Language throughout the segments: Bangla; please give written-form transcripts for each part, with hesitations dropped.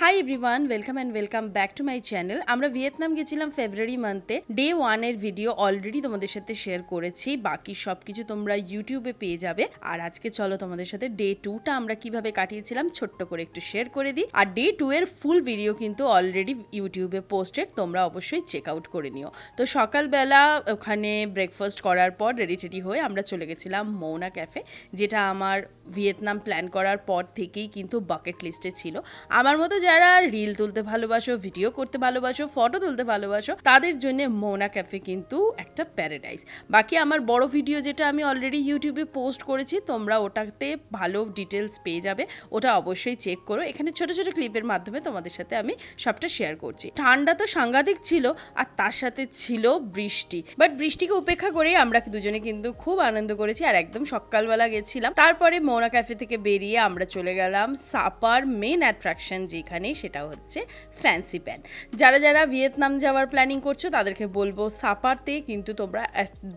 Hi everyone, welcome back to my channel. আমরা ভিয়েতনাম গেছিলাম ফেব্রুয়ারি মান্থে। ডে 1 এর ভিডিও অলরেডি তোমাদের সাথে শেয়ার করেছি, বাকি সব কিছু তোমরা ইউটিউবে পেয়ে যাবে। আর আজকে চলো তোমাদের সাথে ডে 2টা আমরা কিভাবে কাটিয়েছিলাম ছোট্ট করে একটু শেয়ার করে দিই। আর ডে 2 এর ফুল ভিডিও কিন্তু অলরেডি ইউটিউবে পোস্টেড, তোমরা অবশ্যই চেক আউট করে নিও। তো সকালবেলা ওখানে ব্রেকফাস্ট করার পর রেডি হয়ে আমরা চলে গেছিলাম মৌনা ক্যাফে, যেটা আমার ভিয়েতনাম প্ল্যান করার পর থেকেই কিন্তু বাকেট লিস্টে ছিল। আমার মতো যারা রিল তুলতে ভালোবাসো, ভিডিও করতে ভালোবাসো, ফটো তুলতে ভালোবাসো, তাদের জন্য মৌনা ক্যাফে কিন্তু একটা প্যারাডাইস। বাকি আমার বড় ভিডিও যেটা আমি অলরেডি ইউটিউবে পোস্ট করেছি, তোমরা ওটাতে ভালো ডিটেলস পেয়ে যাবে, ওটা অবশ্যই চেক করো। এখানে ছোট ছোট ক্লিপের মাধ্যমে তোমাদের সাথে আমি সবটা শেয়ার করছি। ঠান্ডা তো সাংঘাতিক ছিল, আর তার সাথে ছিল বৃষ্টি, বাট বৃষ্টিকে উপেক্ষা করে আমরা দুজনে কিন্তু খুব আনন্দ করেছি। আর একদম সকালবেলা গেছিলাম। তারপরে মৌনা ক্যাফে থেকে বেরিয়ে আমরা চলে গেলাম সাপার মেন অ্যাট্রাকশন যেখানে, সেটা হচ্ছে ফ্যান্সি প্যান। যারা যারা ভিয়েতনাম যাওয়ার প্ল্যানিং করছো তাদেরকে বলবো সাপারতে কিন্তু তোমরা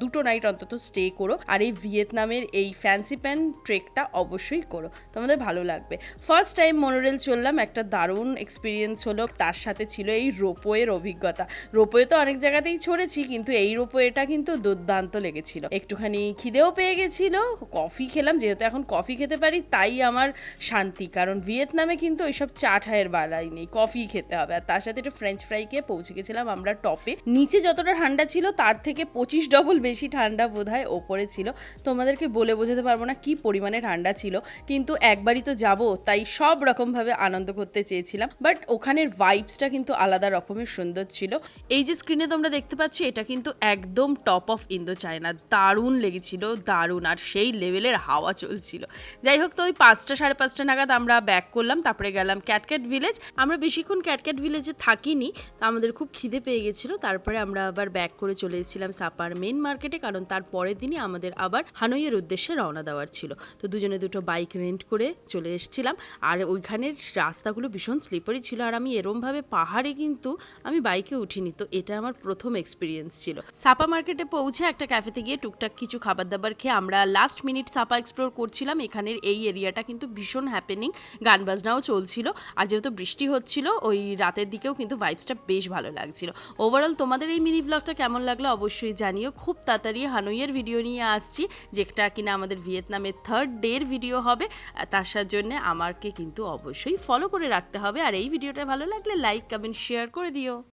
2 নাইট অন্তত স্টে করো, আর এই ভিয়েতনামের এই ফ্যান্সি প্যান ট্রেকটা অবশ্যই করো, তোমাদের ভালো লাগবে। ফার্স্ট টাইম মনোরেল চললাম, একটা দারুণ এক্সপিরিয়েন্স হলো। তার সাথে ছিল এই রোপওয়ের অভিজ্ঞতা। রোপওয়ে তো অনেক জায়গাতেই চড়েছি, কিন্তু এই রোপওয়েটা কিন্তু দুর্দান্ত লেগেছিল। একটুখানি খিদেও পেয়ে গেছিল, কফি খেলাম, যেহেতু এখন কফি খেতে পারি তাই আমার শান্তি, কারণ ভিয়েতনামে কিন্তু ওইসব চা ঠায়ের বালাই নেই, কফি খেতে হবে। আর তার সাথে একটু ফ্রেঞ্চ ফ্রাই খেয়ে পৌঁছে গেছিলাম আমরা টপে। নিচে যতটা ঠান্ডা ছিল তার থেকে 25 ডবল বেশি ঠান্ডা বোধহয় ওপরে ছিল। তোমাদেরকে বলে বোঝাতে পারবো না কি পরিমাণে ঠান্ডা ছিল, কিন্তু একবারই তো যাবো, তাই সব রকমভাবে আনন্দ করতে চেয়েছিলাম। বাট ওখানের ভাইবসটা কিন্তু আলাদা রকমের সুন্দর ছিল। এই যে স্ক্রিনে তোমরা দেখতে পাচ্ছ, এটা কিন্তু একদম টপ অফ ইন্দো চায়না, দারুণ লেগেছিল, দারুণ। আর সেই লেভেলের হাওয়া চলছিল। যাই হোক, তো ওই 5টা সাড়ে 5টা নাগাদ আমরা ব্যাক করলাম। তারপরে গেলাম ক্যাটক্যাট ভিলেজ। আমরা বেশিক্ষণ ক্যাটক্যাট ভিলেজে থাকিনি, তা আমাদের খুব খিদে পেয়ে গেছিলো। তারপরে আমরা আবার ব্যাক করে চলে এসেছিলাম সাপার মেন মার্কেটে, কারণ তার পরের দিনই আমাদের আবার হানইয়ের উদ্দেশ্যে রওনা দেওয়ার ছিল। তো দুজনে দুটো বাইক রেন্ট করে চলে এসেছিলাম। আর ওইখানের রাস্তাগুলো ভীষণ স্লিপারি ছিল, আর আমি এরমভাবে পাহাড়ে কিন্তু আমি বাইকে উঠিনি, তো এটা আমার প্রথম এক্সপিরিয়েন্স ছিল। সাপা মার্কেটে পৌঁছে একটা ক্যাফেতে গিয়ে টুকটাক কিছু খাবার দাবার খেয়ে আমরা লাস্ট মিনিট সাপা এক্সপ্লোর করছিলাম। এখানের এই এরিয়াটা কিন্তু ভীষণ হ্যাপেনিং, গান বাজনাও চলছিল। আর যেহেতু বৃষ্টি হচ্ছিল, ওই রাতের দিকেও কিন্তু ভাইবসটা বেশ ভালো লাগছিল। ওভারঅল তোমাদের এই মিনি ব্লগটা কেমন লাগলো অবশ্যই জানিও। খুব তাড়াতাড়ি হানইয়ের ভিডিও নিয়ে আসছি, যেটা কিনা আমাদের ভিয়েতনামের 3rd ডের ভিডিও হবে। তার জন্য আমাকে কিন্তু অবশ্যই ফলো করে রাখতে হবে। আর এই ভিডিওটা ভালো লাগলে লাইক, কমেন্ট, শেয়ার করে দিও।